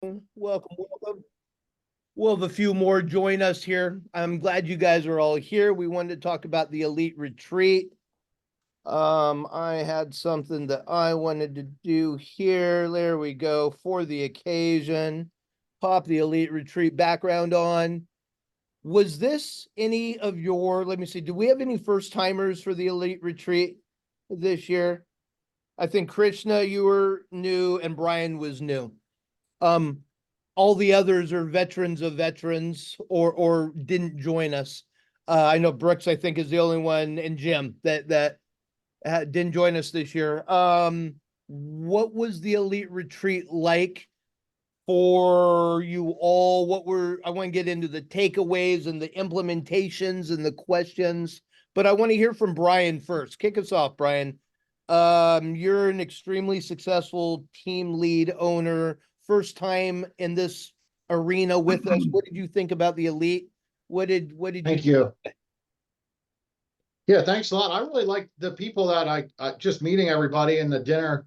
Welcome, welcome. We'll have a few more join us here. I'm glad you guys are all here. We wanted to talk about the elite retreat. I had something that I wanted to do here. There we go. For the occasion, pop the elite retreat background on. Was this any of your, let me see, do we have any first timers for the elite retreat this year? I think Krishna, you were new, and Brian was new. All the others are veterans of veterans or didn't join us. I know Brooks, I think, is the only one, and Jim that didn't join us this year. What was the elite retreat like for you all? I want to get into the takeaways and the implementations and the questions, but I want to hear from Brian first. Kick us off, Brian. You're an extremely successful team lead owner, first time in this arena with us. What did you think about the elite? What did Thank you. Yeah, thanks a lot. I really like the people that I just meeting everybody in the dinner.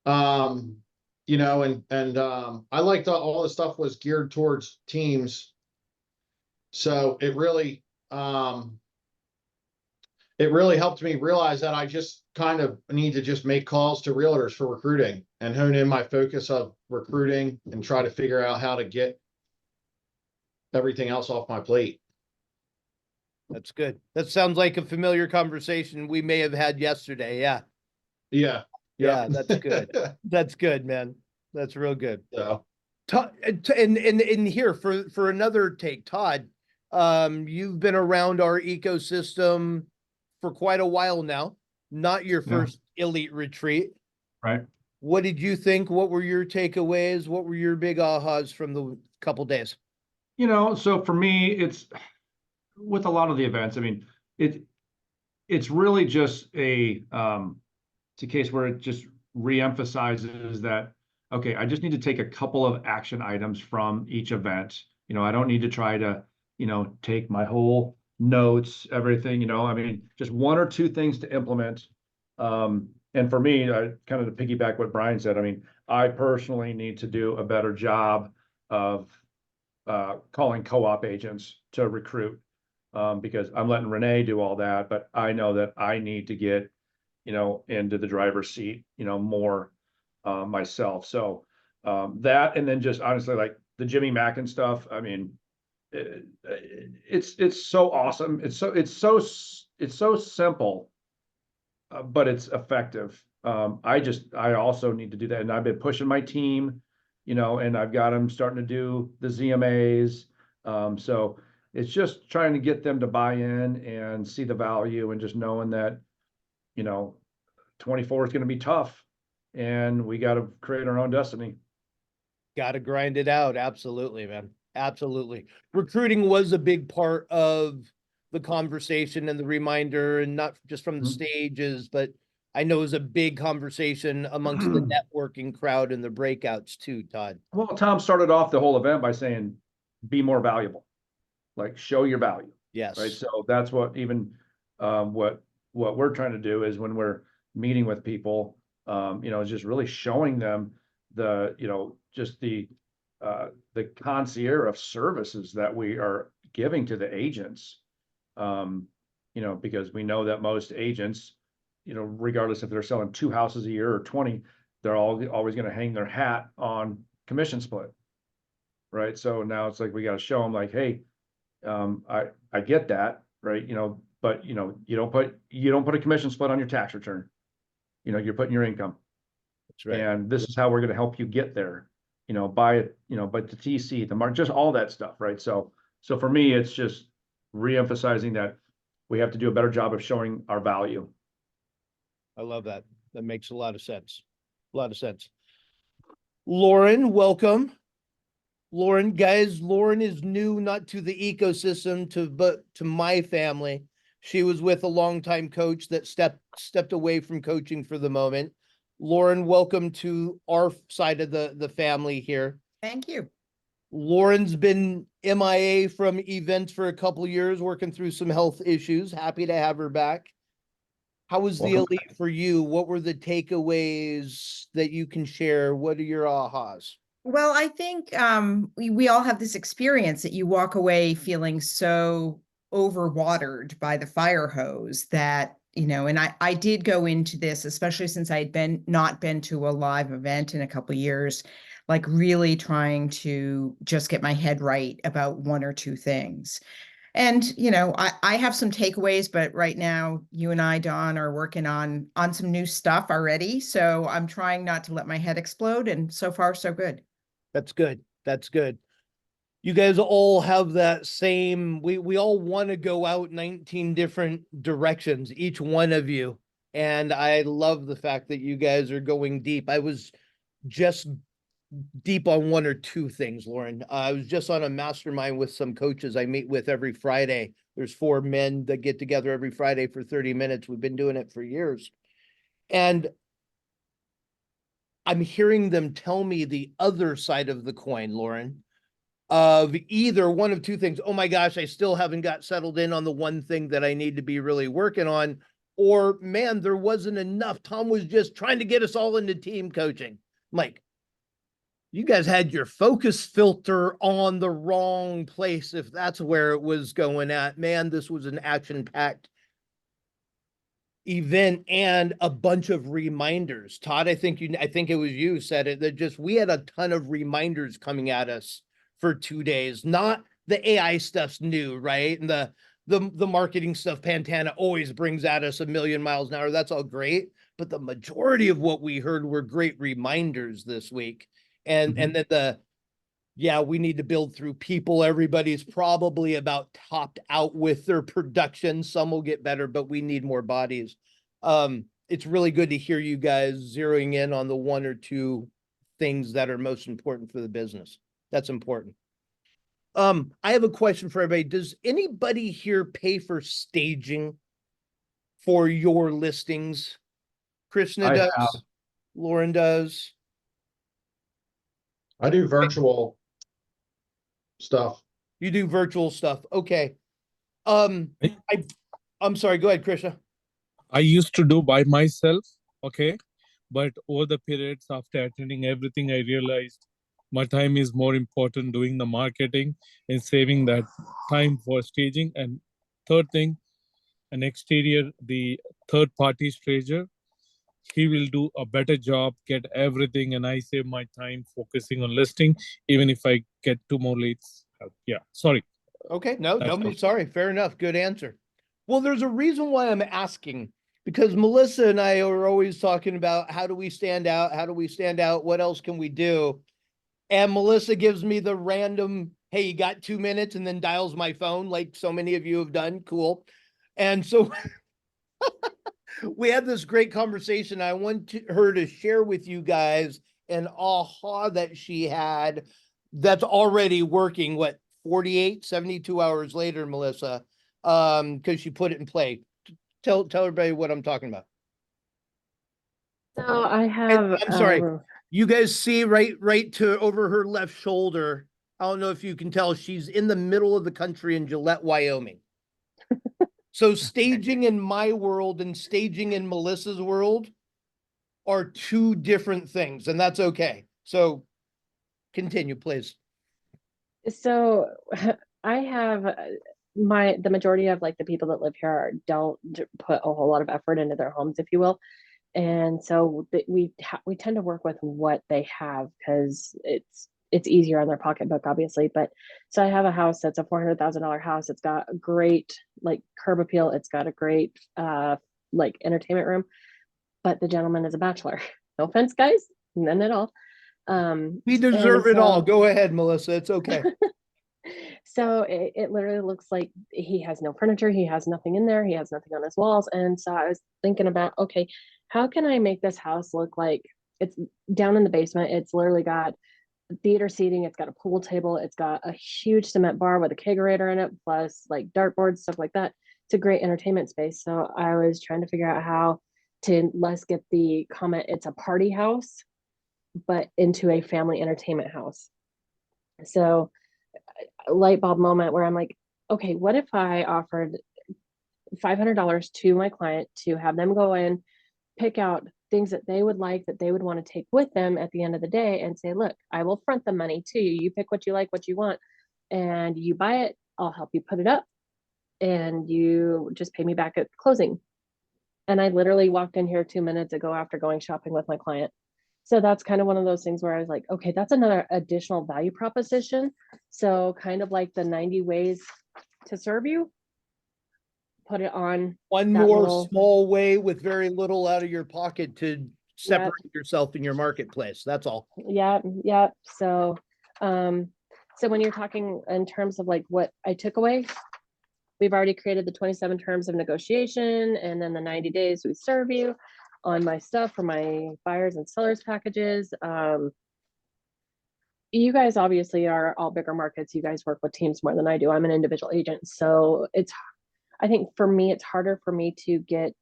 You know, and I liked all the stuff was geared towards teams. So it really helped me realize that I just kind of need to just make calls to realtors for recruiting and hone in my focus of recruiting and try to figure out how to get everything else off my plate. That's good. That sounds like a familiar conversation we may have had yesterday. Yeah. Yeah. Yeah, that's good. That's good, man. That's real good. Yeah. And here for another take, Todd, you've been around our ecosystem for quite a while now. Not your first elite retreat. Right. What did you think? What were your takeaways? What were your big ahas from the couple days? So for me, it's with a lot of the events, I mean, it's really just it's a case where it just reemphasizes that, okay, I just need to take a couple of action items from each event. I don't need to try to, take my whole notes, everything, I mean, just one or two things to implement. And for me, kind of to piggyback what Brian said, I mean, I personally need to do a better job of calling co-op agents to recruit, because I'm letting Renee do all that, but I know that I need to get, into the driver's seat, more myself. So that, and then just honestly, like the Jimmy Mackin stuff, I mean, it's so awesome. It's so simple, but it's effective. I also need to do that, and I've been pushing my team, and I've got them starting to do the ZMAs. So it's just trying to get them to buy in and see the value, and just knowing that, 24 is going to be tough, and we got to create our own destiny. Got to grind it out. Absolutely, man. Absolutely. Recruiting was a big part of the conversation and the reminder, and not just from the stages, but I know it was a big conversation amongst the networking crowd and the breakouts too, Todd. Well, Tom started off the whole event by saying, be more valuable, like show your value. Yes. Right. So that's what even what we're trying to do is when we're meeting with people, is just really showing them the, just the concierge of services that we are giving to the agents. Because we know that most agents, regardless if they're selling 2 houses a year or 20, they're always going to hang their hat on commission split. Right. So now it's like, we got to show them like, hey, I get that. Right. But you don't put a commission split on your tax return. You're putting your income. That's right. And this is how we're going to help you get there. By it, but the TC, the mark, just all that stuff. Right. So for me, it's just reemphasizing that we have to do a better job of showing our value. I love that. That makes a lot of sense. A lot of sense. Lauren, welcome. Lauren, guys, Lauren is new, not to the ecosystem, but to my family. She was with a longtime coach that stepped away from coaching for the moment. Lauren, welcome to our side of the family here. Thank you. Lauren's been MIA from events for a couple of years, working through some health issues. Happy to have her back. How was the Welcome. elite for you? What were the takeaways that you can share? What are your ahas? Well, I think we all have this experience that you walk away feeling so overwatered by the fire hose that, and I did go into this, especially since I had not been to a live event in a couple of years, like really trying to just get my head right about one or two things. And, I have some takeaways, but right now you and I, Don, are working on some new stuff already. So I'm trying not to let my head explode, and so far so good. That's good. That's good. You guys all have that same, we all want to go out 19 different directions, each one of you. And I love the fact that you guys are going deep. I was just deep on one or two things, Lauren. I was just on a mastermind with some coaches I meet with every Friday. There's 4 men that get together every Friday for 30 minutes. We've been doing it for years. And I'm hearing them tell me the other side of the coin, Lauren, of either one of two things. Oh my gosh, I still haven't got settled in on the one thing that I need to be really working on. Or man, there wasn't enough. Tom was just trying to get us all into team coaching. Mike, you guys had your focus filter on the wrong place if that's where it was going at. Man, this was an action-packed event and a bunch of reminders. Todd, I think it was you said it, that just we had a ton of reminders coming at us for 2 days. Not the AI stuff's new, right? And the marketing stuff Pantana always brings at us a million miles an hour. That's all great. But the majority of what we heard were great reminders this week. And that we need to build through people. Everybody's probably about topped out with their production. Some will get better, but we need more bodies. It's really good to hear you guys zeroing in on the one or two things that are most important for the business. That's important. I have a question for everybody. Does anybody here pay for staging for your listings? Krishna I does. have. Lauren does. I do virtual stuff. You do virtual stuff. Okay. I'm sorry. Go ahead, Krishna. I used to do by myself, okay? But over the periods after attending everything, I realized my time is more important doing the marketing and saving that time for staging. And third thing, an exterior, the third party stager, he will do a better job, get everything, and I save my time focusing on listing, even if I get 2 more leads. Yeah, sorry. Okay, no, That's don't be all. sorry. Fair enough. Good answer. Well, there's a reason why I'm asking, because Melissa and I are always talking about how do we stand out? How do we stand out? What else can we do? And Melissa gives me the random, hey, you got 2 minutes, and then dials my phone like so many of you have done. Cool. And so we had this great conversation. I want her to share with you guys an aha that she had that's already working, 48, 72 hours later, Melissa, because she put it in play. Tell everybody what I'm talking about. So I And have, I'm sorry, you guys see right to over her left shoulder. I don't know if you can tell, she's in the middle of the country in Gillette, Wyoming. So staging in my world and staging in Melissa's world are two different things, and that's okay. So continue, please. so I have the majority of like the people that live here don't put a whole lot of effort into their homes, if you will. And so we tend to work with what they have because it's easier on their pocketbook, obviously. But so I have a house that's a $400,000 house. It's got a great like curb appeal. It's got a great like entertainment room. But the gentleman is a bachelor. No offense, guys, none at all. We deserve it all. Go ahead, Melissa. It's okay. So it literally looks like he has no furniture. He has nothing in there. He has nothing on his walls. And so I was thinking about, okay, how can I make this house look like it's down in the basement? It's literally got theater seating. It's got a pool table. It's got a huge cement bar with a kegerator in it, plus like dartboards, stuff like that. It's a great entertainment space. So I was trying to figure out how to less get the comment, it's a party house, but into a family entertainment house. So a light bulb moment where I'm like, okay, what if I offered $500 to my client to have them go in, pick out things that they would like, that they would want to take with them at the end of the day and say, look, I will front the money to you. You pick what you like, what you want, and you buy it. I'll help you put it up and you just pay me back at closing. And I literally walked in here 2 minutes ago after going shopping with my client. So that's kind of one of those things where I was like, okay, that's another additional value proposition. So kind of like the 90 ways to serve you, put it on One that more little- small way with very little out of your pocket to separate yourself in your marketplace. That's all. Yeah. So, so when you're talking in terms of like what I took away, we've already created the 27 terms of negotiation, and then the 90 days we serve you on my stuff for my buyers and sellers packages. You guys obviously are all bigger markets. You guys work with teams more than I do. I'm an individual agent. So I think for me, it's harder for me to get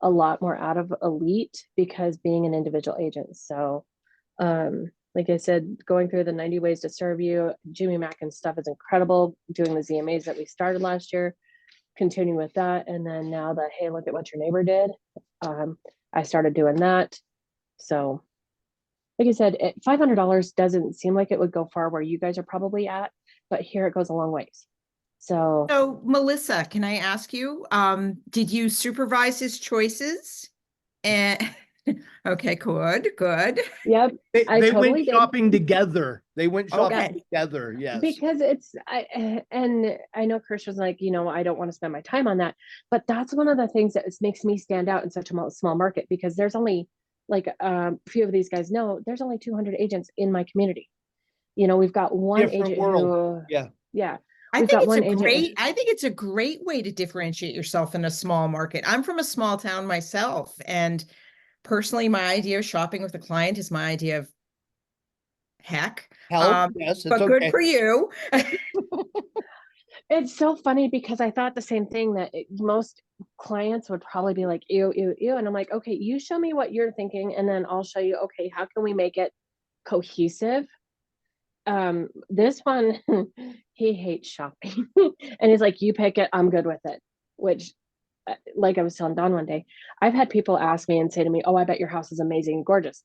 a lot more out of Elite because being an individual agent. So, like I said, going through the 90 ways to serve you, Jimmy Mackin's stuff is incredible. Doing the ZMAs that we started last year, continuing with that. And then now the, hey, look at what your neighbor did. I started doing that. So like I said, $500 doesn't seem like it would go far where you guys are probably at, but here it goes a long ways. So Melissa, can I ask you, did you supervise his choices? And okay, good. yep, They, I they totally went did. shopping together. They went shopping Okay. together. Yes. Because and I know Chris was like, I don't want to spend my time on that, but that's one of the things that makes me stand out in such a small market, because there's only like a few of these guys know there's only 200 agents in my community. We've got one Different agent world. who, Yeah. yeah, I we've think got it's one a agent. great, I think it's a great way to differentiate yourself in a small market. I'm from a small town myself, and personally, my idea of shopping with a client is my idea of heck. Help. Yes. It's Um, But good okay. for you. It's so funny because I thought the same thing, that most clients would probably be like, ew, ew, ew. And I'm like, okay, you show me what you're thinking, and then I'll show you, okay, how can we make it cohesive? This one, he hates shopping. And he's like, you pick it, I'm good with it. Which, like I was telling Don one day, I've had people ask me and say to me, oh, I bet your house is amazing and gorgeous.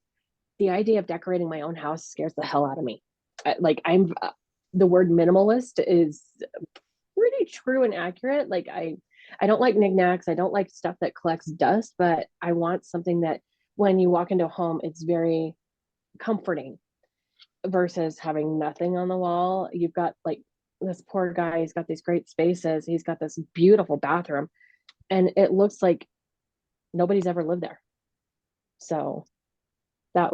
The idea of decorating my own house scares the hell out of me. The word minimalist is pretty true and accurate. Like I don't like knickknacks. I don't like stuff that collects dust, but I want something that when you walk into a home, it's very comforting versus having nothing on the wall. You've got like this poor guy, he's got these great spaces. He's got this beautiful bathroom, and it looks like nobody's ever lived there. So it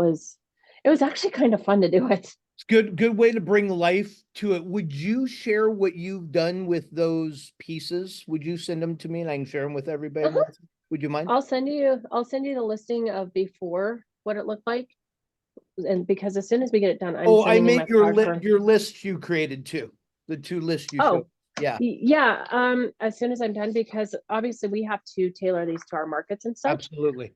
was actually kind of fun to do it. It's good way to bring life to it. Would you share what you've done with those pieces? Would you send them to me and I can share them with everybody? Uh-huh. Would you mind? I'll send you the listing of before, what it looked like. And because as soon as we get it done, I'm Oh, I sending you meant my card your list you created too. The two lists you Oh, showed. Yeah, yeah. As soon as I'm done, because obviously we have to tailor these to our markets and stuff. absolutely.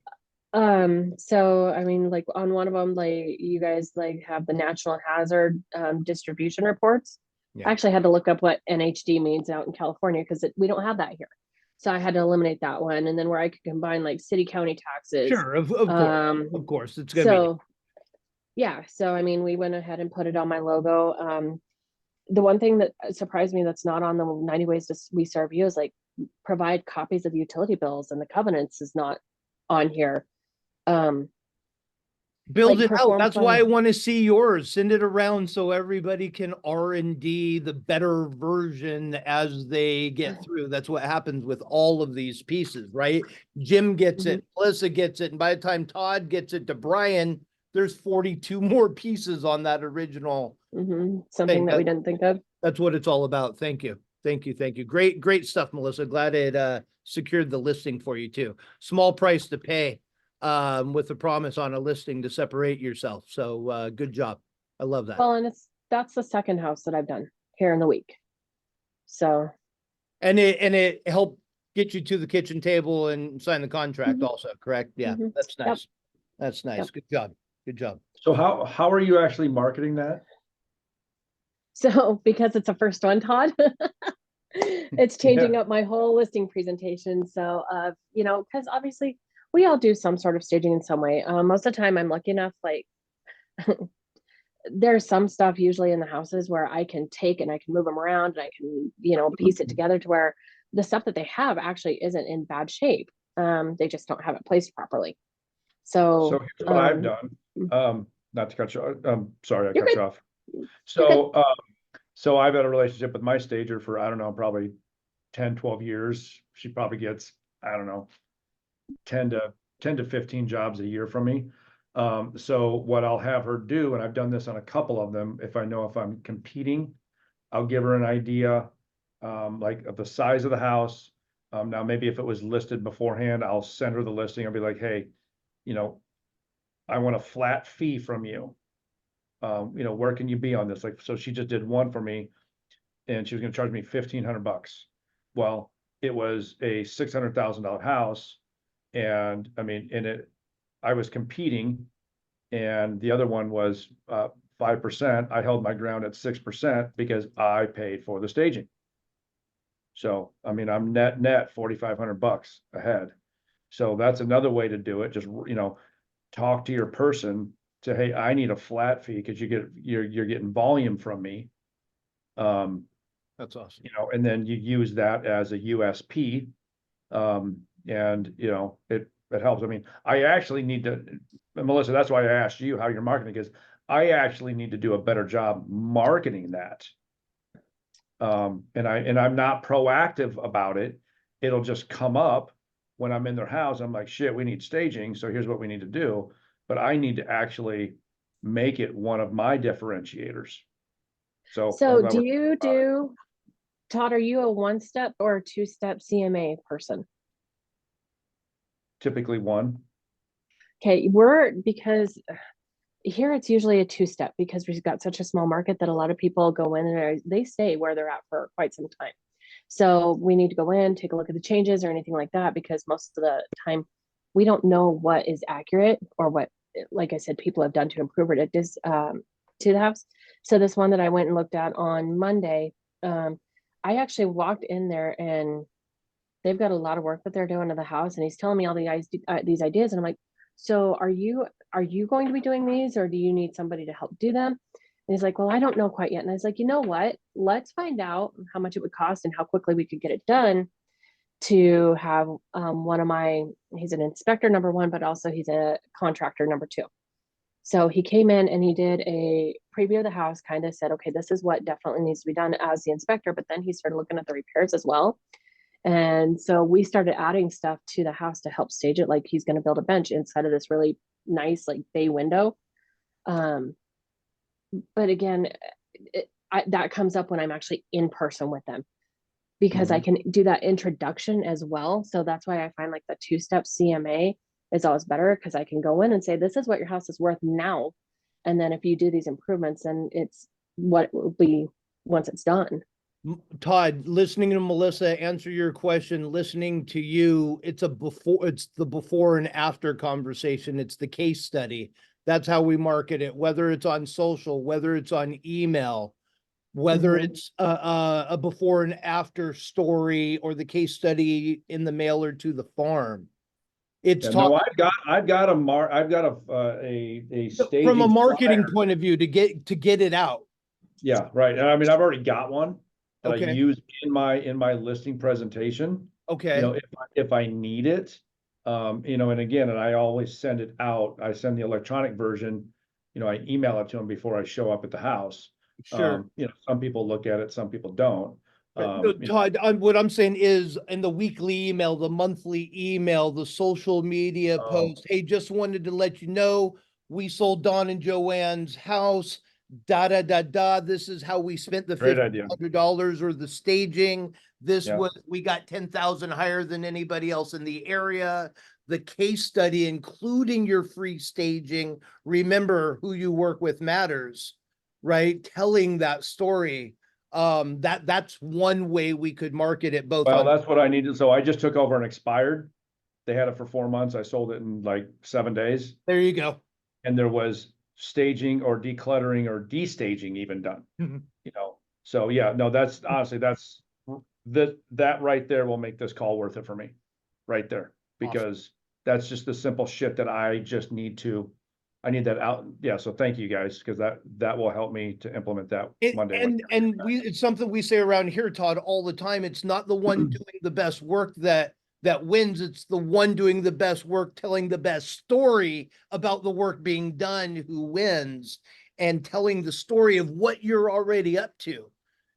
So I mean, like on one of them, like you guys like have the national hazard distribution reports. Yeah. I actually had to look up what NHD means out in California because we don't have that here. So I had to eliminate that one, and then where I could combine like city county taxes. Sure, of course, it's gonna So yeah, so I mean, we went ahead and put it on my logo. The one thing that surprised me that's not on the 90 ways to we serve you is like provide copies of utility bills, and the covenants is not on here. build like it out. perform That's why I plan. want to see yours. Send it around so everybody can R&D the better version as they get through. That's what happens with all of these pieces, right? Jim gets it, Melissa gets it, and by the time Todd gets it to Brian, there's 42 more pieces on that original. Something that we didn't think of. That's what it's all about. Thank you. Thank you. Thank you. Great stuff, Melissa. Glad it secured the listing for you too. Small price to pay with a promise on a listing to separate yourself. So good job. I love that. Well, and that's the second house that I've done here in the week. So And it helped get you to the kitchen table and sign the contract also, correct? Yeah, that's nice. Yep. That's nice. Yep. Good job. Good job. So how are you actually marketing that? So because it's a first one, Todd, it's changing up my whole listing presentation. So, because obviously we all do some sort of staging in some way. Most of the time I'm lucky enough, like there's some stuff usually in the houses where I can take and I can move them around and I can, piece it together to where the stuff that they have actually isn't in bad shape. They just don't have it placed properly. So So, here's what I've done. Not to cut you off. Sorry, I You're cut good. you off. You're good. So I've had a relationship with my stager for, I don't know, probably 10, 12 years. She probably gets, I don't know, 10 to 15 jobs a year from me. So what I'll have her do, and I've done this on a couple of them, if I'm competing, I'll give her an idea, like of the size of the house. Now maybe if it was listed beforehand, I'll send her the listing. I'll be like, hey, I want a flat fee from you. Where can you be on this? Like, so she just did one for me and she was gonna charge me $1,500. Well, it was a $600,000 house. And I mean, I was competing and the other one was 5%. I held my ground at 6% because I paid for the staging. So, I mean, I'm net $4,500 ahead. So that's another way to do it. Just, talk to your person, say, hey, I need a flat fee because you're getting volume from me. That's awesome. And then you use that as a USP. And it helps. I mean, I actually need to, Melissa, that's why I asked you how you're marketing, because I actually need to do a better job marketing that. And I'm not proactive about it. It'll just come up when I'm in their house. I'm like, shit, we need staging. So here's what we need to do. But I need to actually make it one of my differentiators. So do you do, Todd, are you a 1-step or a 2-step CMA person? typically one. Okay, because here it's usually a 2-step because we've got such a small market that a lot of people go in and they stay where they're at for quite some time. So we need to go in, take a look at the changes or anything like that, because most of the time we don't know what is accurate or what, like I said, people have done to improve it to the house. So this one that I went and looked at on Monday, I actually walked in there and they've got a lot of work that they're doing to the house, and he's telling me all these ideas, and I'm like, so are you going to be doing these, or do you need somebody to help do them? And he's like, well, I don't know quite yet. And I was like, you know what? Let's find out how much it would cost and how quickly we could get it done to have he's an inspector, number one, but also he's a contractor, number two. So he came in and he did a preview of the house, kind of said, okay, this is what definitely needs to be done as the inspector. But then he started looking at the repairs as well. And so we started adding stuff to the house to help stage it. Like he's going to build a bench inside of this really nice, like bay window. But again, that comes up when I'm actually in person with them, because I can do that introduction as well. So that's why I find like the 2-step CMA is always better, because I can go in and say, this is what your house is worth now. And then if you do these improvements, then it's what it will be once it's done. Todd, listening to Melissa answer your question, listening to you, it's the before and after conversation. It's the case study. That's how we market it, whether it's on social, whether it's on email, whether it's a before and after story or the case study in the mailer to the farm. It's No, I've got a staging from a marketing flyer. point of view to get it out. Yeah, right. I mean, I've already got one that I Okay. use in my listing presentation. Okay. If I need it, and again, and I always send it out. I send the electronic version. I email it to them before I show up at the house. Sure. Some people look at it, some people don't. No, Todd, what I'm saying is in the weekly email, the monthly email, the social media post, hey, just wanted to let you know, we sold Don and Joanne's house, this is how we spent the Great idea. $1,500 or the staging. Yeah. We got 10,000 higher than anybody else in the area. The case study, including your free staging, remember who you work with matters, right? Telling that story. That's one way we could market it both. Well, that's what I needed. So I just took over an expired. They had it for 4 months. I sold it in like 7 days. There you go. And there was staging or decluttering or destaging even done. So yeah, no, that's honestly, that right there will make this call worth it for me right there, because that's just the simple shit that I just need to, I need that out. Yeah, so thank you guys, because that will help me to implement that Monday. It's something we say around here, Todd, all the time. It's not the one doing the best work that wins. It's the one doing the best work, telling the best story about the work being done who wins, and telling the story of what you're already up to.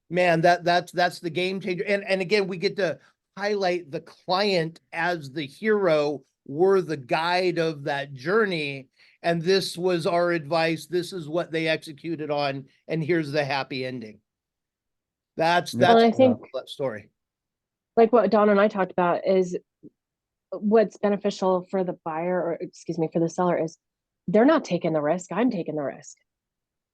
Man, that's the game changer. And again, we get to highlight the client as the hero. We're the guide of that journey. And this was our advice. This is what they executed on. And here's the happy ending. That's Well, I think that story. like what Don and I talked about is what's beneficial for the buyer, or excuse me, for the seller, is they're not taking the risk. I'm taking the risk.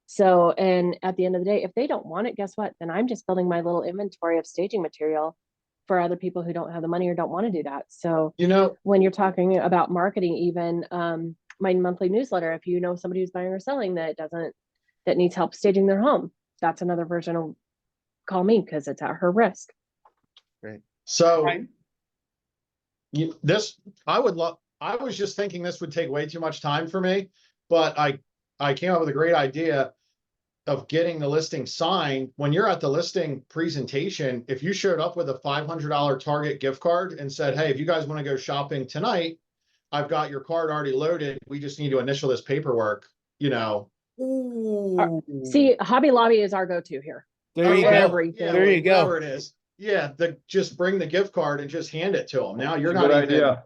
So, and at the end of the day, if they don't want it, guess what? Then I'm just building my little inventory of staging material for other people who don't have the money or don't want to do that. So, You know, when you're talking about marketing, even my monthly newsletter, if you know somebody who's buying or selling that needs help staging their home, that's another version of call me, because it's at her risk. so Right. I was just thinking this would take way too much time for me, but I came up with a great idea of getting the listing signed. When you're at the listing presentation, if you showed up with a $500 Target gift card and said, hey, if you guys want to go shopping tonight, I've got your card already loaded. We just need to initial this paperwork, you know. Ooh. See, Hobby Lobby is our go-to here. There you Oh, go. Everything. yeah, There you go. whatever it is. Yeah, just bring the gift card and just hand it to them. Now you're That's a not good even. idea.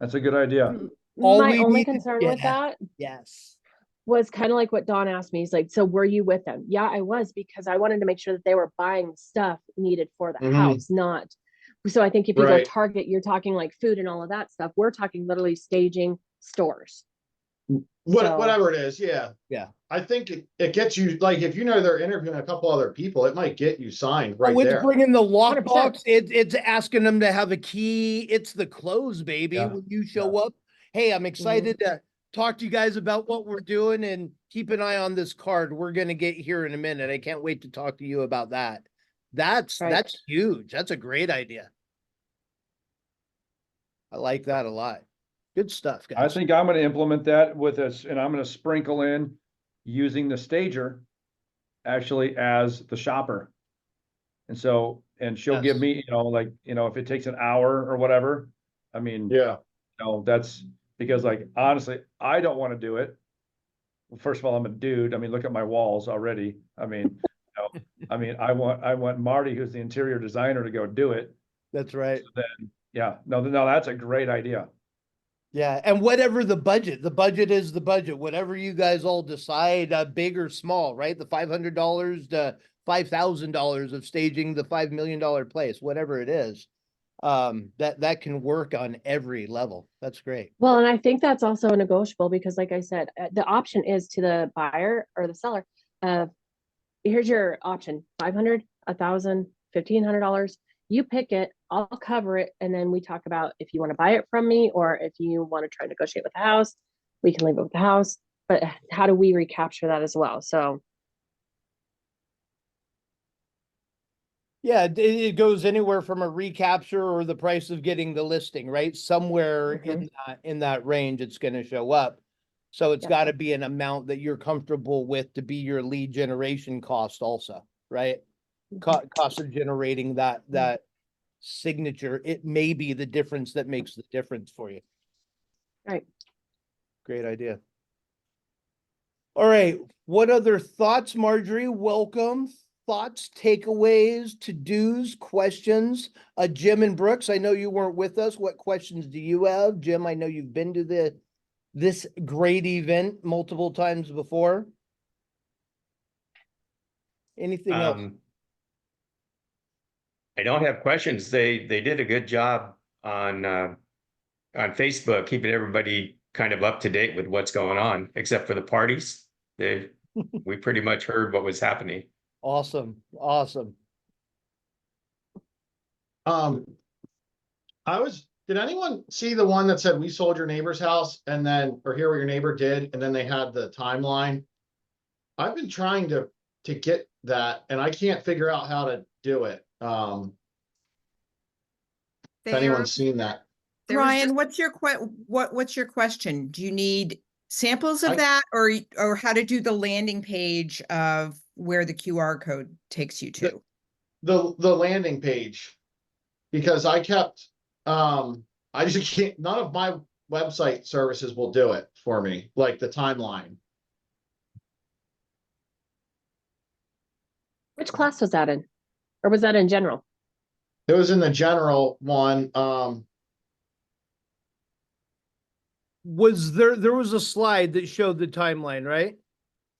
That's a good idea. All My we only need to- concern with that Yes. was kind of like what Don asked me. He's like, so were you with them? Yeah, I was, because I wanted to make sure that they were buying stuff needed for the Mhm. house, not. So I think if you Right. go Target, you're talking like food and all of that stuff. We're talking literally staging stores. So- Whatever it is, yeah. Yeah. I think it gets you, like, if you know they're interviewing a couple other people, it might get you signed right It's there. bringing the 100%. lockbox. It's asking them to have a key. It's the close, baby. Yeah. When you show up, hey, I'm excited to talk to you guys about what we're doing, and keep an eye on this card. We're gonna get here in a minute. I can't wait to talk to you about that. That's Right. huge. That's a great idea. I like that a lot. Good stuff, I guys. think I'm gonna implement that with us, and I'm gonna sprinkle in using the stager actually as the shopper. And so, and she'll give Yes. me, if it takes an hour or whatever, I mean, Yeah. that's because, like, honestly, I don't want to do it. Well, first of all, I'm a dude. I mean, look at my walls already. I mean, I want Marty, who's the interior designer, to go do it. That's right. Yeah, no, that's a great idea. Yeah, and whatever the budget is the budget. Whatever you guys all decide, big or small, right? The $500 to $5,000 of staging the $5 million place, whatever it is, that can work on every level. That's great. Well, and I think that's also negotiable, because like I said, the option is to the buyer or the seller of, here's your option, 500, 1,000, $1,500. You pick it, I'll cover it. And then we talk about if you want to buy it from me, or if you want to try to negotiate with the house, we can leave it with the house. But how do we recapture that as well? So Yeah, it goes anywhere from a recapture or the price of getting the listing, right? Somewhere in that range, it's going to show up. So it's Yep. got to be an amount that you're comfortable with to be your lead generation cost also, right? Cost of generating that signature. It may be the difference that makes the difference for you. Right. Great idea. All right. What other thoughts, Marjorie? Welcome. Thoughts, takeaways, to-dos, questions. Jim and Brooks, I know you weren't with us. What questions do you have? Jim, I know you've been to this great event multiple times before. Anything else? I don't have questions. They did a good job on Facebook, keeping everybody kind of up to date with what's going on, except for the parties. We pretty much heard what was happening. Awesome. Awesome. Did anyone see the one that said we sold your neighbor's house and then, or hear what your neighbor did, and then they had the timeline? I've been trying to get that, and I can't figure out how to do it. If anyone's seen that. There was Ryan, just- what's your question? Do you need samples of I- that or how to do the landing page of where the QR code takes you to? The landing page. Because I kept, I just can't, none of my website services will do it for me, like the timeline. Which class was that in? Or was that in general? It was in the general one, There was a slide that showed the timeline, right?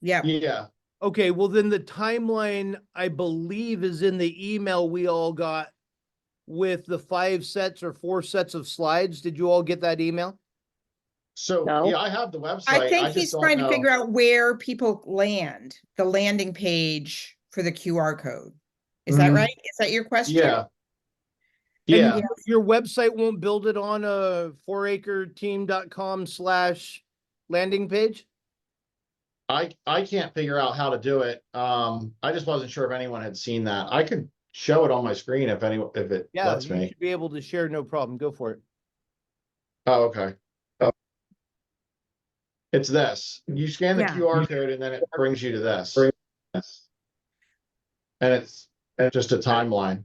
Yeah, yeah, Okay, well then the timeline, I believe, is in the email we all got with the 5 sets or 4 sets of slides. Did you all get that email? so, No. yeah, I have the website. I think just he's don't trying to know. figure out where people land, the landing page for the QR code. Is that Mhm. right? Is that your question? Yeah. And Yeah, your website won't build it on a 4acreteam.com/landing page? I can't figure out how to do it. I just wasn't sure if anyone had seen that. I could show it on my screen if it Yeah, lets you me. should be able to share, no problem. Go for it. Oh, okay. It's this. You scan the Yeah. QR code and then it brings you to this. And it's just a timeline.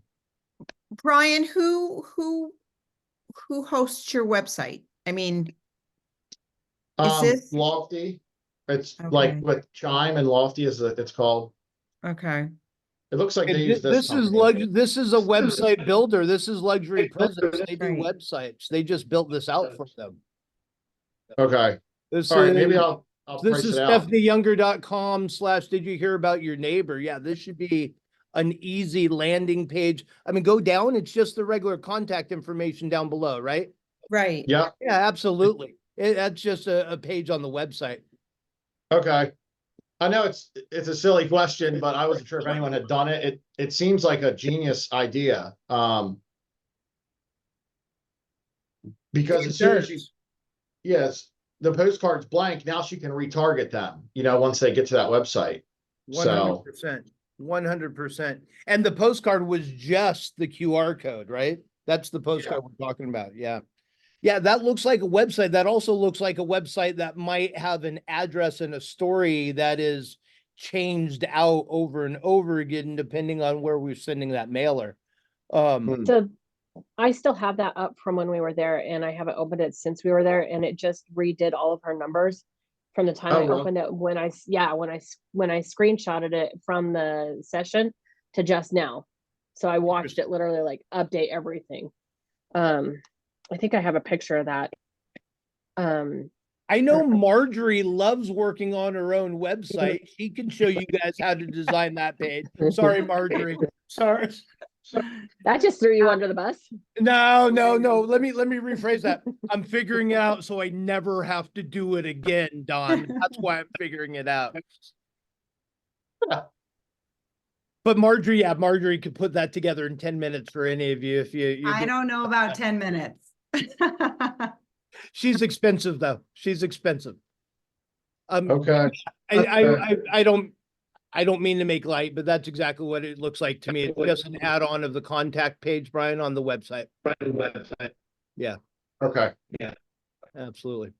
Brian, who hosts your website? I mean, Is this- Lofty. It's like Okay. with Chime and Lofty it's called. okay. It looks like they And use this This is company. this is a website builder. This is Luxury Presence. They do Right. websites. They just built this out for them. Okay, This all right, maybe is, I'll this price is it out. stephanieyounger.com/did you hear about your neighbor? Yeah, this should be an easy landing page. I mean, go down, it's just the regular contact information down below, right? Right. Yeah, Yeah, absolutely. That's just a page on the website. okay. I know it's a silly question, but I wasn't sure if anyone had done it. It seems like a genius idea. Because as soon as you, yes, the postcard's blank, now she can retarget them, once they get to that website. So, 100%, 100%. And the postcard was just the QR code, right? That's the postcard we're talking about. Yeah. Yeah, that looks like a website. That also looks like a website that might have an address and a story that is changed out over and over again, depending on where we're sending that mailer. Hmm. So I still have that up from when we were there, and I haven't opened it since we were there, and it just redid all of her numbers from the time Oh, I really? opened it when I screenshotted it from the session to just now. So I watched it literally like update everything. I think I have a picture of that. I know Marjorie loves working on her own website. She can show you guys how to design that page. Sorry, Marjorie. Sorry. That just threw you under the bus. No. Let me rephrase that. I'm figuring it out so I never have to do it again, Don. That's why I'm figuring it out. But Marjorie could put that together in 10 minutes for any of you if you I don't know about 10 minutes. She's expensive though. She's expensive. Okay, I don't mean to make light, but that's exactly what it looks like to me. It's just an add-on of the contact page, Brian, on the website. Yeah, okay. absolutely.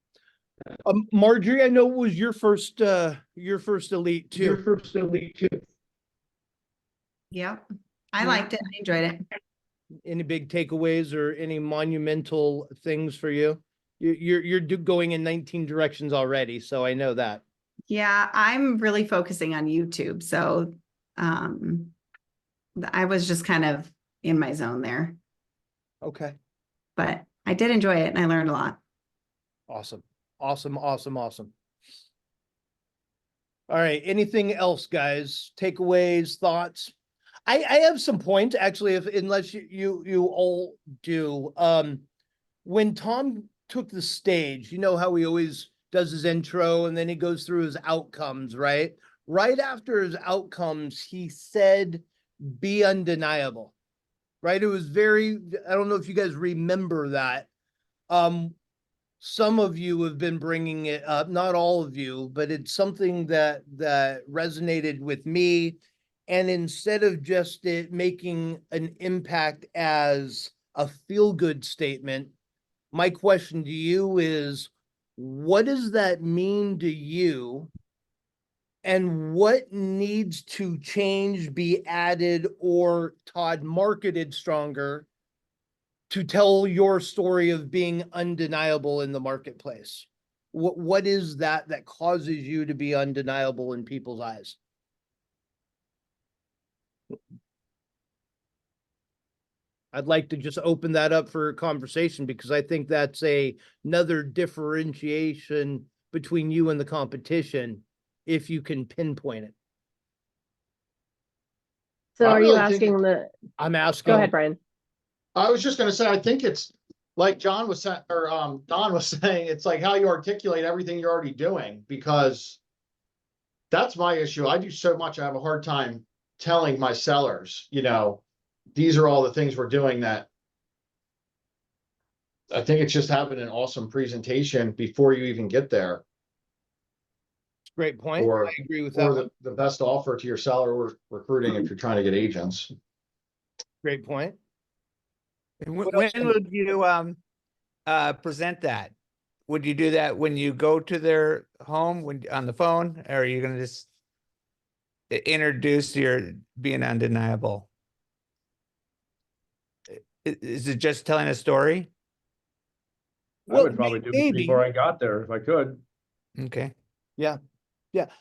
Marjorie, I know it was your first elite too. Yep. I liked it. I enjoyed it. Any big takeaways or any monumental things for you? You're going in 19 directions already, so I know that. Yeah, I'm really focusing on YouTube. So I was just kind of in my zone there, Okay. but I did enjoy it and I learned a lot. Awesome. All right. Anything else, guys? Takeaways, thoughts? I have some points actually, unless you all do. When Tom took the stage, you know how he always does his intro and then he goes through his outcomes, right? Right after his outcomes, he said, be undeniable, right? It was I don't know if you guys remember that. Some of you have been bringing it up, not all of you, but it's something that resonated with me. And instead of just it making an impact as a feel-good statement, my question to you is, what does that mean to you? And what needs to change, be added, or Todd marketed stronger to tell your story of being undeniable in the marketplace? What is that causes you to be undeniable in people's eyes? I'd like to just open that up for a conversation because I think that's another differentiation between you and the competition, if you can pinpoint it. So I are you really think asking the, I'm asking. go ahead, Brian. I was just gonna say, I think it's like John was saying, or Don was saying, it's like how you articulate everything you're already doing, because that's my issue. I do so much, I have a hard time telling my sellers, you know, these are all the things we're doing that I think it's just having an awesome presentation before you even get there, Great point. or I agree with that or one. the best offer to your seller or recruiting if you're trying to get agents. Great point. And What when else? would you present that? Would you do that when you go to their home when on the phone, or are you gonna just introduce your being undeniable? Is it just telling a story? I Well, would probably do it maybe. before I got there if I could. Okay. Yeah.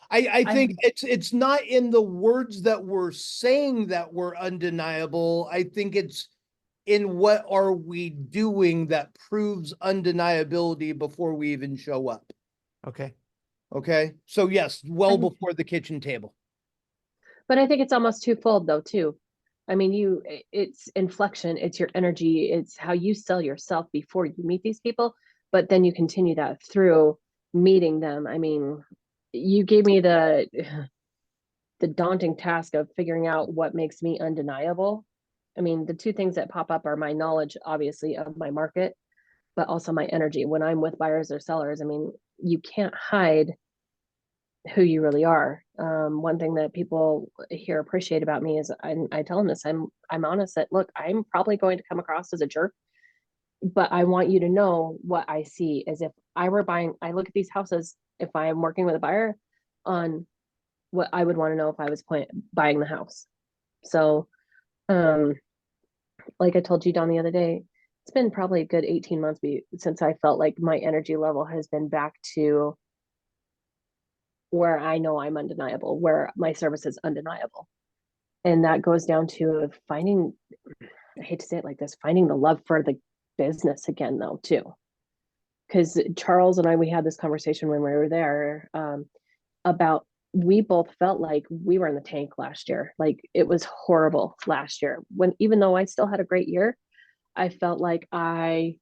I think it's not in the words that we're saying that we're undeniable. I think it's in what are we doing that proves undeniability before we even show up. Okay. Okay. So yes, well I think- before the kitchen table. But I think it's almost twofold though, too. I mean, it's inflection, it's your energy, it's how you sell yourself before you meet these people, but then you continue that through meeting them. I mean, you gave me the daunting task of figuring out what makes me undeniable. I mean, the two things that pop up are my knowledge, obviously, of my market, but also my energy. When I'm with buyers or sellers, I mean, you can't hide who you really are. One thing that people here appreciate about me is I tell them this, I'm honest that look, I'm probably going to come across as a jerk, but I want you to know what I see is if I were buying, I look at these houses, if I'm working with a buyer on what I would want to know if I was buying the house. So, like I told you, Don, the other day, it's been probably a good 18 months since I felt like my energy level has been back to where I know I'm undeniable, where my service is undeniable. And that goes down to finding, I hate to say it like this, finding the love for the business again, though, too. Because Charles and I, we had this conversation when we were there about we both felt like we were in the tank last year. Like it was horrible last year. When even though I still had a great year, I felt like I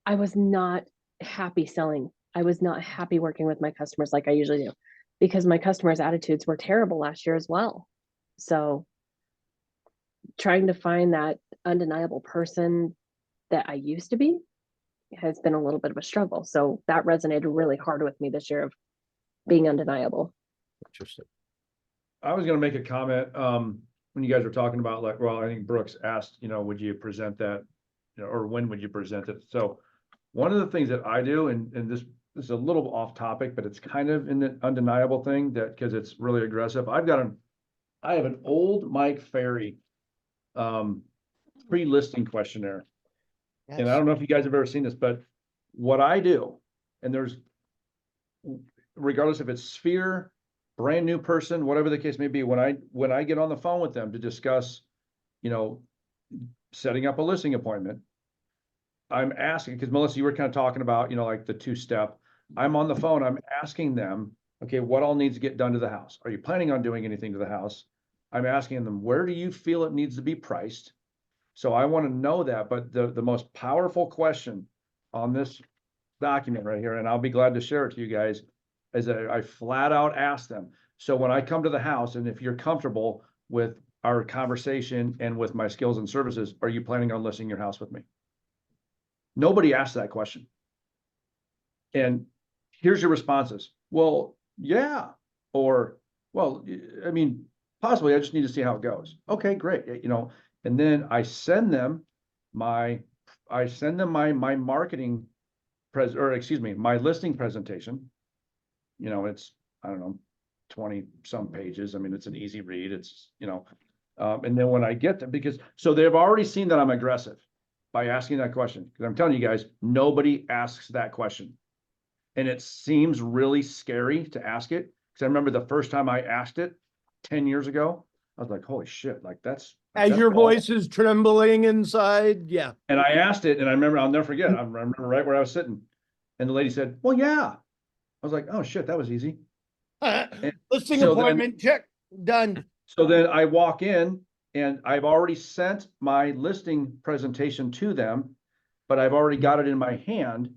was not happy selling. I was not happy working with my customers like I usually do because my customers' attitudes were terrible last year as well. So trying to find that undeniable person that I used to be has been a little bit of a struggle. So that resonated really hard with me this year of being undeniable. Interesting. I was gonna make a comment, when you guys were talking about like, well, I think Brooks asked, you know, would you present that, you know, or when would you present it? So one of the things that I do, and this is a little off topic, but it's kind of in the undeniable thing that, because it's really aggressive. I have an old Mike Ferry pre-listing questionnaire. And I don't know if you guys have ever seen this, but what I do, and there's, regardless if it's Sphere, brand new person, whatever the case may be, when I get on the phone with them to discuss, you know, setting up a listing appointment, I'm asking, because Melissa, you were kind of talking about, you know, like the two-step. I'm on the phone, I'm asking them, okay, what all needs to get done to the house? Are you planning on doing anything to the house? I'm asking them, where do you feel it needs to be priced? So I want to know that, but the most powerful question on this document right here, and I'll be glad to share it to you guys, is that I flat out ask them. So when I come to the house, and if you're comfortable with our conversation and with my skills and services, are you planning on listing your house with me? Nobody asked that question. And here's your responses. Well, yeah. Or, well, I mean, possibly I just need to see how it goes. Okay, great. You know, and then I send them my I send them my marketing my listing presentation. You know, it's, I don't know, 20 some pages. I mean, it's an easy read. It's, you know, and then when I get them, because, so they've already seen that I'm aggressive by asking that question. Because I'm telling you guys, nobody asks that question. And it seems really scary to ask it. Because I remember the first time I asked it 10 years ago, I was like, holy shit, like that's Your bold. voice is trembling inside. Yeah. And I asked it, and I remember, I'll never forget, I remember right where I was sitting. And the lady said, well, yeah. I was like, oh shit, that was easy. Listing so then- appointment, check, done. So then I walk in and I've already sent my listing presentation to them, but I've already got it in my hand.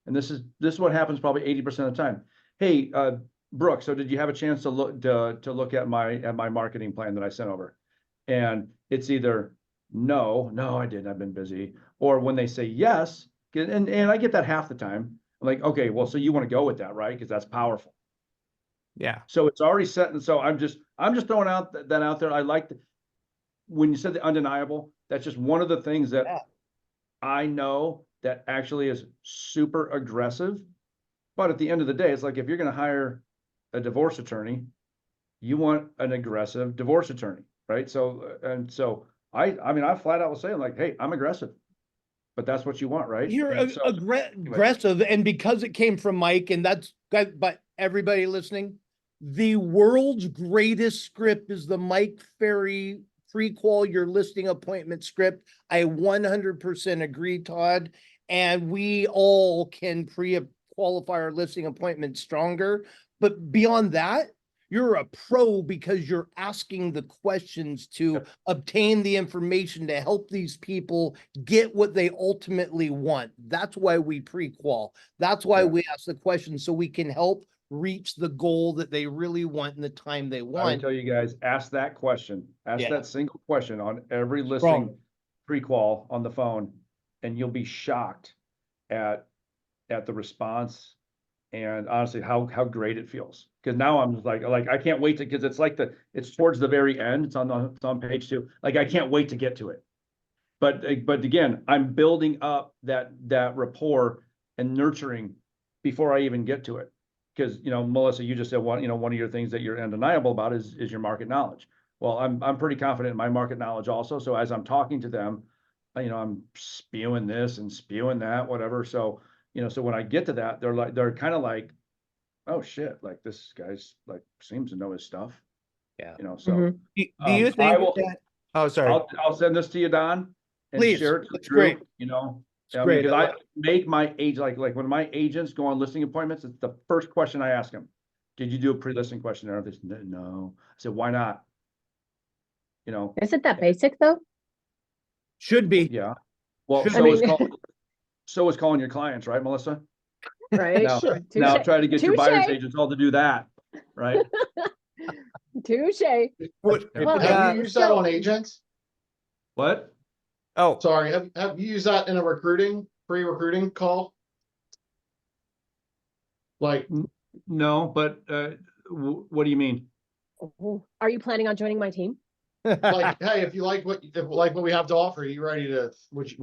And this is what happens probably 80% of the time. Hey, Brooke, so did you have a chance to look at my marketing plan that I sent over? And it's either no, I didn't, I've been busy. Or when they say yes, and I get that half the time. I'm like, okay, well, so you want to go with that, right? Because that's powerful. Yeah. So it's already set, and so I'm just throwing that out there. I like when you said the undeniable, that's just one of the things that I know that actually is super aggressive. But at the end of the day, it's like, if you're going to hire a divorce attorney, you want an aggressive divorce attorney, right? So, and so I mean, I flat out will say, like, hey, I'm aggressive, but that's what you want, right? You're And so, aggressive, and because it came from Mike, and but everybody listening, the world's greatest script is the Mike Ferry pre-qual your listing appointment script. I 100% agree, Todd, and we all can pre-qualify our listing appointment stronger. But beyond that, you're a pro because you're asking the questions to obtain the information to help these people get what they ultimately want. That's why we pre-qual. That's why we ask the questions, so we can help reach the goal that they really want in the time they I would want. tell you guys, ask that question. Ask that single question on every listing Strong. pre-qual on the phone, and you'll be shocked at the response, and honestly how great it feels. Because now I'm just like I can't wait to, because it's like it's towards the very end. It's on page 2. Like, I can't wait to get to it. But again, I'm building up that rapport and nurturing before I even get to it. Because, you know, Melissa, you just said one of your things that you're undeniable about is your market knowledge. Well, I'm pretty confident in my market knowledge also. So as I'm talking to them, you know, I'm spewing this and spewing that, whatever. So, you know, so when I get to that, they're kind of like, oh shit, like this guy's like seems to know his stuff. Yeah. You know, so Do you think that? Oh, sorry. I'll send this to you, Don, and Please, share it to the it's great. group, you know. It's great. Because I make my like when my agents go on listing appointments, it's the first question I ask them. Did you do a pre-listing questionnaire? They said, no. I said, why not? You know, Isn't that basic though? Should be. yeah. Well, Should so I is mean- calling your clients, right, Melissa? Right? Now, Touche. now try to get your buyer's Touche. agents all to do that, right? Touche. Have you used that on agents? What? Oh, Sorry, have you used that in a pre-recruiting call? Like, No, but what do you mean? Oh, are you planning on joining my team? hey, if you like what we have to offer, would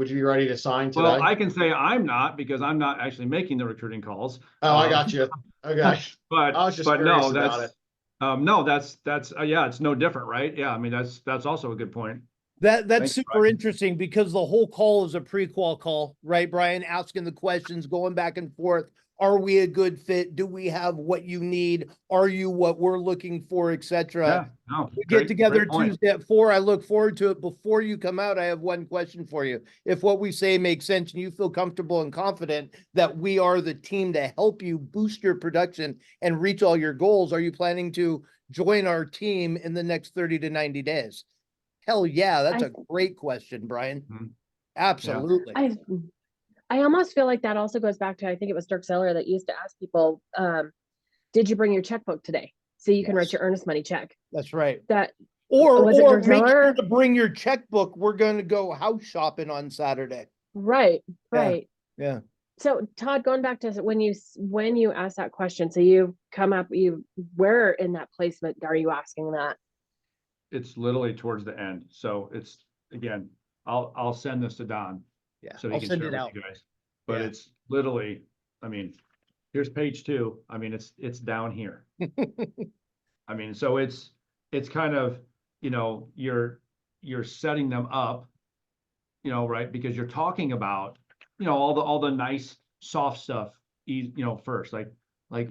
you be ready to sign today? Well, I can say I'm not, because I'm not actually making the recruiting calls. Oh, I got you. Okay. But I was just but curious no, about that's it. no, that's yeah, it's no different, right? Yeah, I mean that's also a good point. That's Thanks, super Brian. interesting, because the whole call is a pre-qual call, right, Brian? Asking the questions, going back and forth. Are we a good fit? Do we have what you need? Are you what we're looking for, etc.? Yeah, no, We great- get together great point. Tuesday at 4. I look forward to it. Before you come out, I have one question for you. If what we say makes sense and you feel comfortable and confident that we are the team to help you boost your production and reach all your goals, are you planning to join our team in the next 30 to 90 days? Hell yeah, that's a great question, Brian. Mhm. Absolutely. I almost feel like that also goes back to, I think it was Dirk Seller that used to ask people, did you bring your checkbook today? So you can write your earnest money check. That's right. That Or Was it make Dirk sure Zeller? to bring your checkbook. We're going to go house shopping on Saturday. right, Yeah. right. Yeah. So Todd, going back to when you ask that question, so you come up, where in that placement are you asking that? It's literally towards the end. So it's, again, I'll send this to Don. Yeah, So he I'll can send share it with out. you guys. But Yeah. it's literally, I mean, here's page 2. I mean, it's down here. I mean, so it's kind of, you're setting them up, right? Because you're talking about, all the nice soft stuff, first, like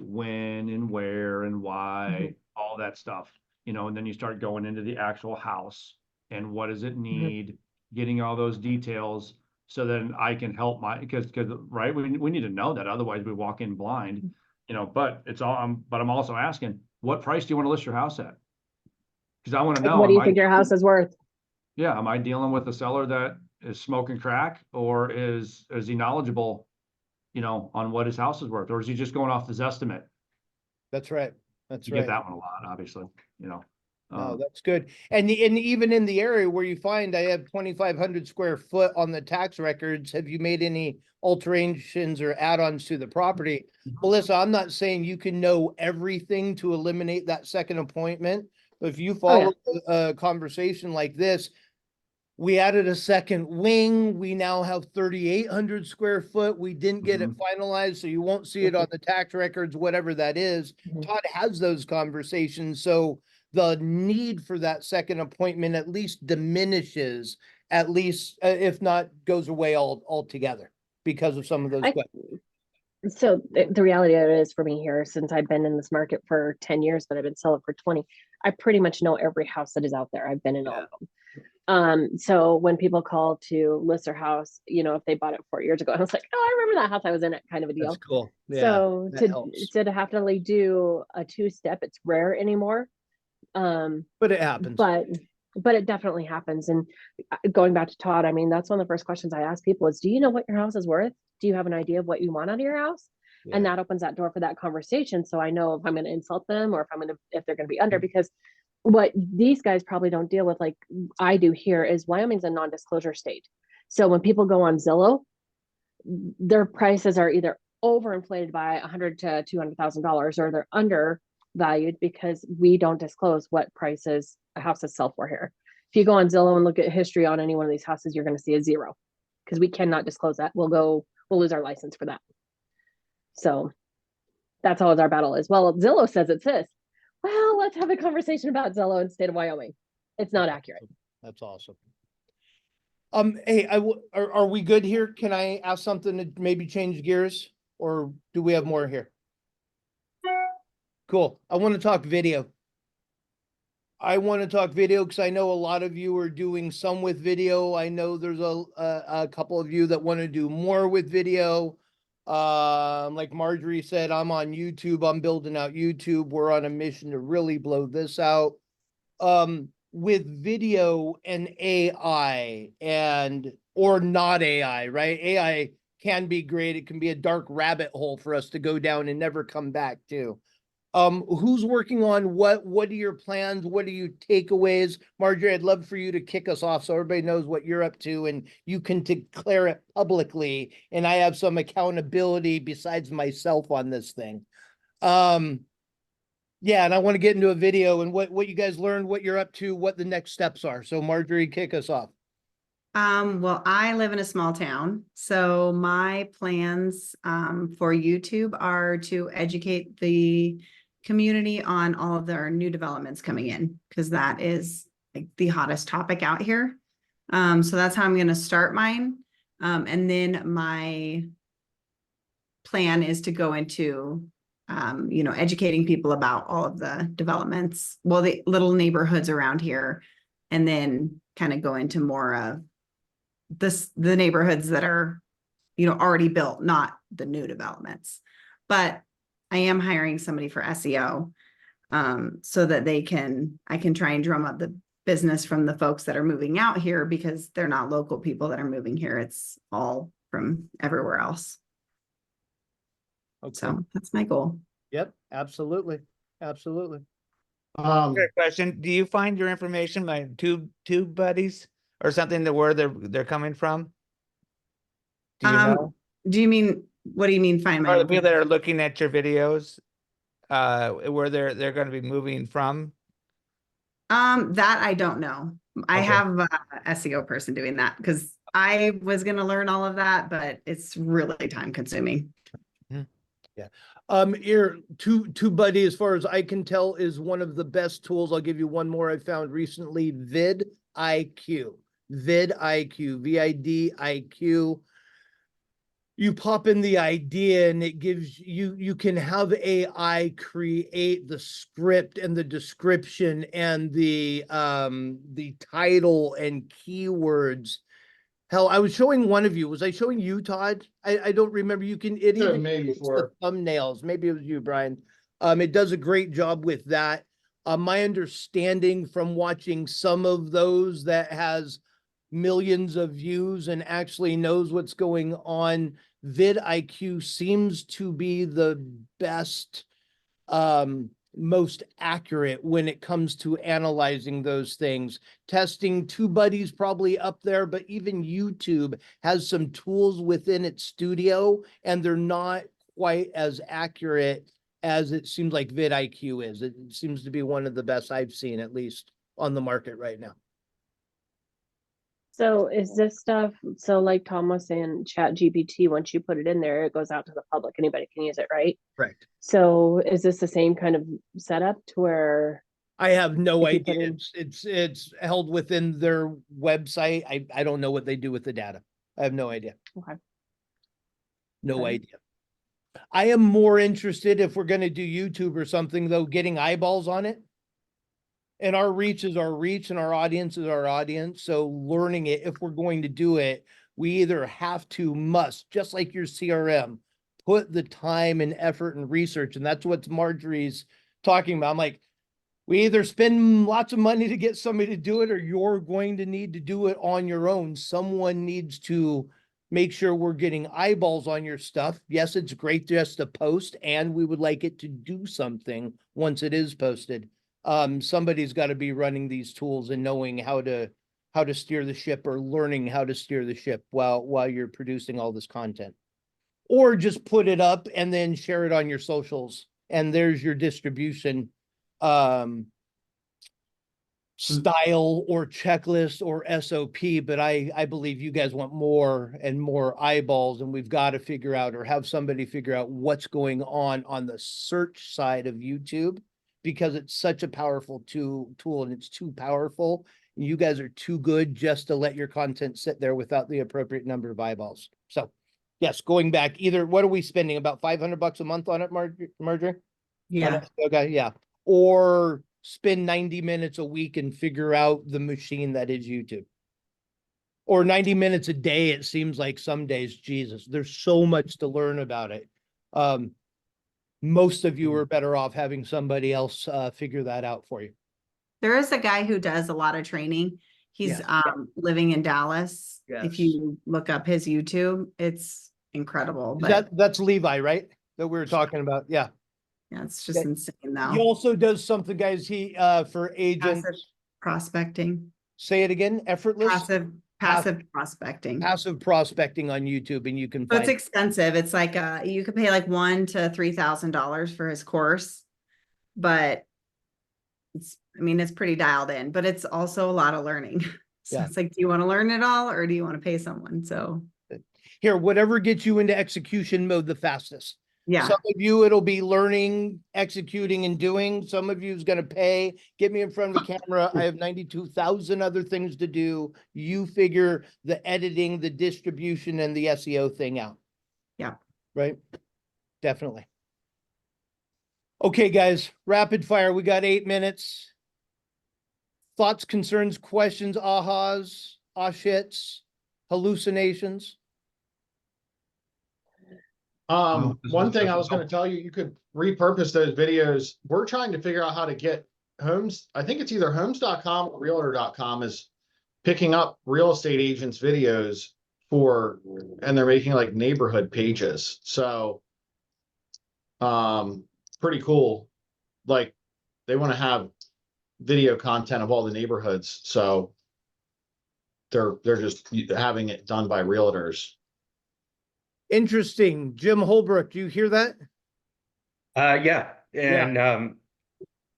when and where and why, all that stuff, and then you start going into the actual house and what does it need, getting all those details. So then I can help because right, we need to know that, otherwise we walk in blind, but it's all, but I'm also asking, what price do you want to list your house at? Because I want to Like, know, what do you think your house is worth? yeah, am I dealing with a seller that is smoking crack, or is he knowledgeable, on what his house is worth, or is he just going off his estimate? That's right. That's You right. get that one a lot, obviously, No, Um, that's good. And even in the area where you find I have 2,500 square foot on the tax records, have you made any alterations or add-ons to the property? Melissa, I'm not saying you can know everything to eliminate that second appointment, but if you follow a conversation like this, we added a second wing. We now have 3,800 square foot. We didn't get it finalized, so you won't see it on the tax records, whatever that is. Todd has those conversations, so the need for that second appointment at least diminishes, at least if not goes away altogether because of some of those I- questions. So the reality of it is, for me here, since I've been in this market for 10 years, but I've been selling for 20, I pretty much know every house that is out there. I've been in all of them. So when people call to list their house, if they bought it 4 years ago, I was like, oh, I remember that house I was in, it kind of a deal. That's cool. Yeah, So that helps. to definitely do a 2-step, it's rare anymore. But it happens. But it definitely happens. And going back to Todd, I mean, that's one of the first questions I ask people is, do you know what your house is worth? Do you have an idea of what you want out of your house? Yeah. And that opens that door for that conversation. So I know if I'm going to insult them or if they're going to be under, because what these guys probably don't deal with, like I do here, is Wyoming's a non-disclosure state. So when people go on Zillow, their prices are either overinflated by $100,000 to $200,000, or they're undervalued because we don't disclose what prices a house is sell for here. If you go on Zillow and look at history on any one of these houses, you're going to see a 0 because we cannot disclose that. We'll lose our license for that. So that's always our battle is, well, Zillow says it's this. Well, let's have a conversation about Zillow in the state of Wyoming. It's not accurate. That's awesome. Hey, are we good here? Can I ask something to maybe change gears, or do we have more here? Cool. I want to talk video. Because I know a lot of you are doing some with video. I know there's a couple of you that want to do more with video. Like Marjorie said, I'm on YouTube. I'm building out YouTube. We're on a mission to really blow this out. With video and AI or not AI, right? AI can be great. It can be a dark rabbit hole for us to go down and never come back to. Who's working on what are your plans? What are your takeaways? Marjorie, I'd love for you to kick us off so everybody knows what you're up to and you can declare it publicly. And I have some accountability besides myself on this thing. Yeah, and I want to get into a video and what you guys learned, what you're up to, what the next steps are. So Marjorie, kick us off. Well, I live in a small town, so my plans for YouTube are to educate the community on all of their new developments coming in, because that is like the hottest topic out here. So that's how I'm going to start mine. And then my plan is to go into educating people about all of the developments, well, the little neighborhoods around here, and then kind of go into more of the neighborhoods that are, already built, not the new developments. But I am hiring somebody for SEO, so that I can try and drum up the business from the folks that are moving out here, because they're not local people that are moving here. It's all from everywhere else. Okay. So that's my goal. Yep, absolutely. Absolutely. Great question. Do you find your information by tube buddies or something that where they're coming from? Do you know? What do you mean find Or my the people that are looking at your videos, where they're going to be moving from? that I don't know. I Okay. have a SEO person doing that, because I was gonna learn all of that, but it's really time consuming. Here, TubeBuddy, as far as I can tell, is one of the best tools. I'll give you one more I found recently, vidIQ. vidIQ, VIDIQ. You pop in the idea and it gives you can have AI create the script and the description and the title and keywords. Hell, I was showing one of you. Was I showing you, Todd? I don't remember. You can it Showed even me creates before. the thumbnails. Maybe it was you, Brian. It does a great job with that. My understanding from watching some of those that has millions of views and actually knows what's going on, vidIQ seems to be the best, most accurate when it comes to analyzing those things. Testing TubeBuddy's probably up there, but even YouTube has some tools within its studio, and they're not quite as accurate as it seems like vidIQ is. It seems to be one of the best I've seen, at least on the market right now. So is this stuff, so like Tom was saying, Chat GPT, once you put it in there, it goes out to the public. Anybody can use it, right? Correct. So is this the same kind of setup to where, I have no If you put idea. in- It's held within their website. I don't know what they do with the data. I have no idea. okay, No Okay. idea. I am more interested, if we're gonna do YouTube or something, though, getting eyeballs on it. And our reach is our reach and our audience is our audience. So learning it, if we're going to do it, we either have to, must, just like your CRM, put the time and effort and research. And that's what Marjorie's talking about. I'm like, we either spend lots of money to get somebody to do it, or you're going to need to do it on your own. Someone needs to make sure we're getting eyeballs on your stuff. Yes, it's great just to post, and we would like it to do something once it is posted. Somebody's got to be running these tools and knowing how to steer the ship, or learning how to steer the ship while you're producing all this content. Or just put it up and then share it on your socials, and there's your distribution style or checklist or SOP. But I believe you guys want more and more eyeballs, and we've got to figure out, or have somebody figure out, what's going on the search side of YouTube, because it's such a powerful tool, and it's too powerful. You guys are too good just to let your content sit there without the appropriate number of eyeballs. So yes, going back, either, what are we spending, about $500 a month on it, Marjorie? Yeah. Okay, yeah. Or spend 90 minutes a week and figure out the machine that is YouTube. Or 90 minutes a day, it seems like some days. Jesus, there's so much to learn about it. Most of you are better off having somebody else figure that out for you. There is a guy who does a lot of training. He's Yes. living in Dallas. Yes. If you look up his YouTube, it's incredible. But That's Levi, right? That we were talking about. Yeah. yeah, it's just Okay. insane He though. also does something, guys. He for agents. Passive prospecting. Say it again. Effortless. Passive prospecting. Passive prospecting on YouTube, and you can So it's find. expensive. It's like you could pay like $1,000 to $3,000 for his course, but it's pretty dialed in, but it's also a lot of learning. So Yeah. it's like, do you want to learn it all, or do you want to pay someone? So Here, whatever gets you into execution mode the fastest. yeah, Some of you, it'll be learning, executing, and doing. Some of you is going to pay. Get me in front of a camera. I have 92,000 other things to do. You figure the editing, the distribution, and the SEO thing out. Yeah. Right? Definitely. Okay, guys, rapid fire. We got 8 minutes. Thoughts, concerns, questions, ahas, shits, hallucinations. No, this One is thing I was helpful. gonna tell you, you could repurpose those videos. We're trying to figure out how to get homes. I think it's either homes.com or realtor.com is picking up real estate agents' videos and they're making like neighborhood pages. So, pretty cool. Like, they want to have video content of all the neighborhoods. So they're just having it done by realtors. Interesting. Jim Holbrook, do you hear that? Yeah, and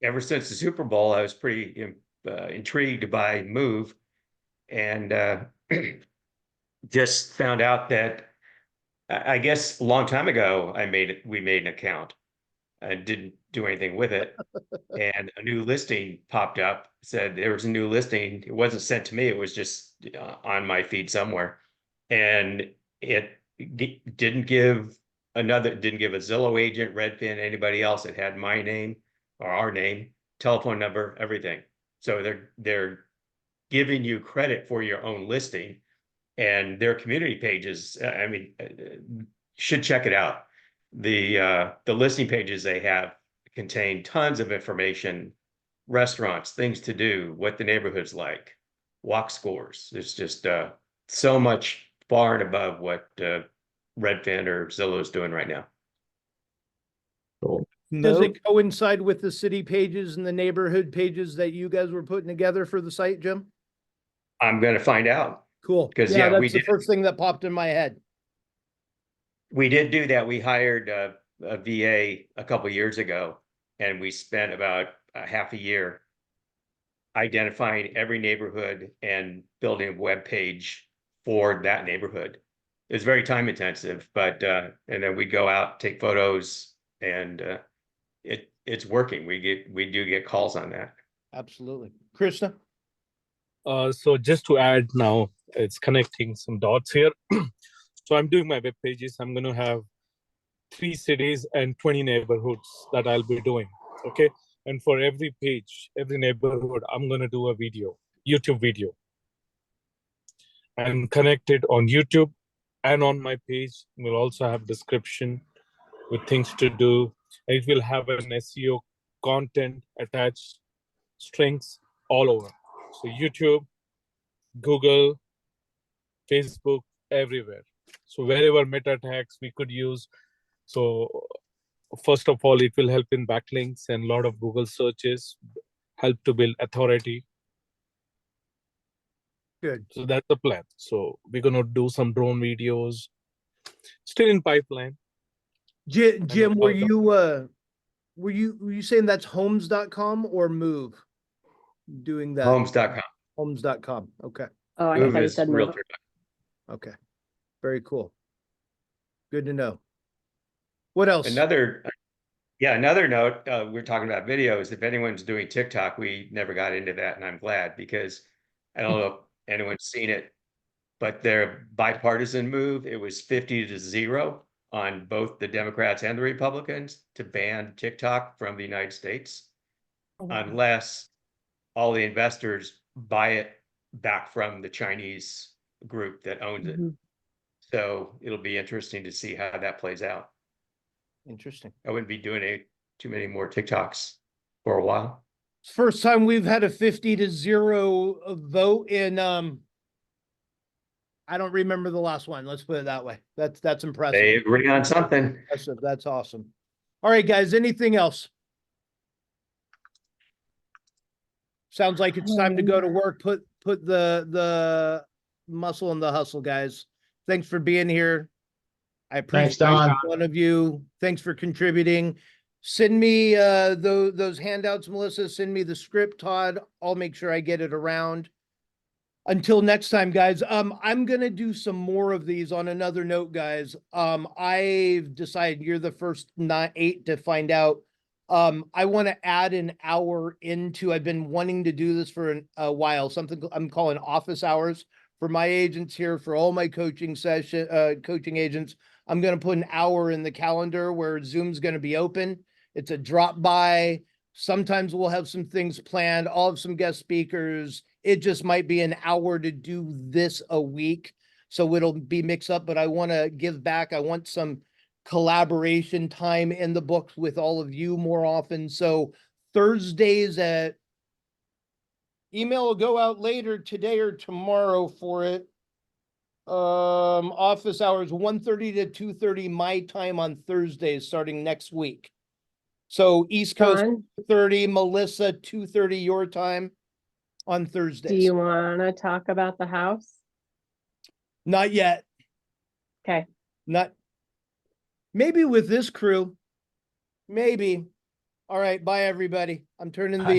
ever since the Super Bowl, I was pretty intrigued by Move, and just found out that I guess a long time ago, we made an account and didn't do anything with it. And a new listing popped up, said there was a new listing. It wasn't sent to me. It was just on my feed somewhere. And it didn't give a Zillow agent, Redfin, anybody else. It had my name or our name, telephone number, everything. So they're giving you credit for your own listing, and their community pages, I mean, should check it out. The listing pages they have contain tons of information, restaurants, things to do, what the neighborhood's like, walk scores. There's just so much far and above what Redfin or Zillow is doing right now. Does it coincide with the city pages and the neighborhood pages that you guys were putting together for the site, Jim? I'm going to find out. Cool. 'Cause, Yeah, yeah, we that's the did. first thing that popped in my head. We did do that. We hired a VA a couple years ago, and we spent about a half a year identifying every neighborhood and building a web page for that neighborhood. It's very time intensive, but and then we go out, take photos, and it's working. We do get calls on that. Absolutely. Krishna? So just to add now, it's connecting some dots here. So I'm doing my web pages. I'm going to have 3 cities and 20 neighborhoods that I'll be doing. Okay. And for every page, every neighborhood, I'm going to do a video, YouTube video, and connect it on YouTube and on my page. We'll also have description with things to do. It will have an SEO content attached, strings all over. So YouTube, Google, Facebook, everywhere. So wherever meta tags we could use. So first of all, it will help in backlinks and a lot of Google searches, help to build authority. Good. So that's the plan. So we're going to do some drone videos, still in pipeline. Jim, were you saying that's homes.com or move doing that? Homes.com. Homes.com. Okay. Oh, I Move thought you is said move. realtor. Okay. Very cool. Good to know. What else? Another note, we're talking about videos. If anyone's doing TikTok, we never got into that, and I'm glad, because I don't know if anyone's seen it, but their bipartisan move, it was 50-0 on both the Democrats and the Republicans to ban TikTok from the United States, unless all the investors buy it back from the Chinese group that owns it. Mhm. So it'll be interesting to see how that plays out. Interesting. I wouldn't be doing too many more TikToks for a while. It's the first time we've had a 50-0 vote in I don't remember the last one. Let's put it that way. That's impressive. They agree on something. Impressive. That's awesome. All right, guys. Anything else? Sounds like it's time to go to work. Put the muscle in the hustle, guys. Thanks for being here. I appreciate Don. one of you. Thanks for contributing. Send me those handouts, Melissa. Send me the script, Todd. I'll make sure I get it around. Until next time, guys. I'm gonna do some more of these. On another note, guys. I've decided you're the first 8 to find out. I want to add an hour into. I've been wanting to do this for a while. Something I'm calling office hours for my agents here, for all my coaching agents. I'm going to put an hour in the calendar where Zoom's going to be open. It's a drop by. Sometimes we'll have some things planned. I'll have some guest speakers. It just might be an hour to do this a week. So it'll be mixed up, but I want to give back. I want some collaboration time in the books with all of you more often. So Thursdays at email will go out later today or tomorrow for it. Office hours 1:30 to 2:30 my time on Thursdays starting next week. So East Coast Don, 30, Melissa 2:30 your time on Thursdays. do you want to talk about the house? Not yet. Okay. Not maybe with this crew. Maybe. All right, bye everybody. I'm turning the